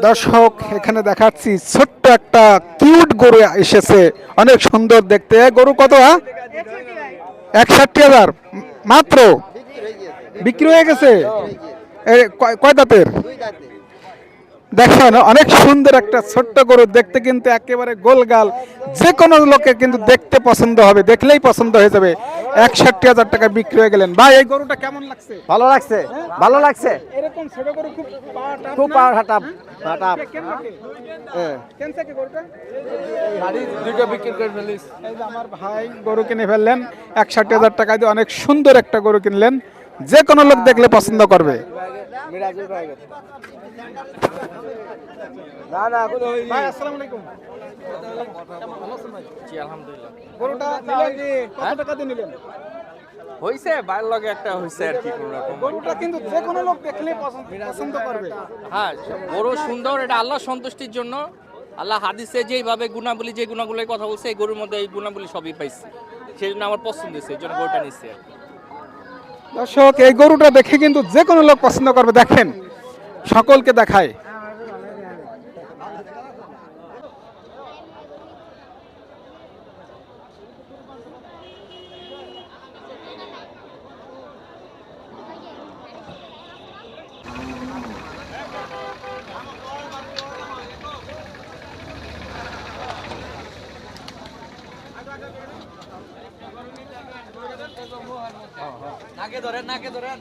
দর্শক এখানে দেখাচ্ছি ছোট্ট একটা কিউট গরু এসেছে, অনেক সুন্দর দেখতে। গরু কত? 61,000 মাত্র বিক্রি হয়ে গেছে। কয় দাঁতের? দেখেন অনেক সুন্দর একটা ছোট্ট গরু, দেখতে কিন্তু একেবারে গোলগাল, যে কোনো লোকের কিন্তু দেখতে পছন্দ হবে, দেখলেই পছন্দ হয়ে যাবে। 61,000 টাকা বিক্রি হয়ে গেলেন। ভাই এই গরুটা কেমন লাগছে? ভালো লাগছে, ভালো লাগছে। এরকম ছোট গরু খুব খুব পাওয়ার হাঁটা হাঁটা। দুইটা বিক্রি করে ফেলিস। এই যে আমার ভাই গরু কিনে ফেললেন 61,000 টাকা দিয়ে, অনেক সুন্দর একটা গরু কিনলেন, যে কোনো লোক দেখলে পছন্দ করবে। ভাই আসসালামু আলাইকুম। জি আলহামদুলিল্লাহ। গরুটা নিলেন কত টাকা দিয়ে নিলেন? হইছে বাইরের লগে একটা হইছে আর কি কোন রকম। গরুটা কিন্তু যে কোনো লোক দেখলে পছন্দ করবে। হ্যাঁ গরু সুন্দর, এটা আল্লাহর সন্তুষ্টির জন্য। আল্লাহ হাদিসে যেইভাবে গুণাবলী, যে গুণাগুলোর কথা বলছে, এই গরুর মধ্যে এই গুণাবলী সবই পাইছি, সেই জন্য আমার পছন্দ হয়েছে, এই জন্য গরুটা নিচ্ছে। দর্শক এই গরুটা দেখে কিন্তু যে কোনো লোক পছন্দ করবে। দেখেন সকলকে দেখায়। নাকে ধরেন, নাকে ধরেন,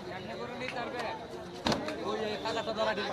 ওই কাকাটা ধরা দিল।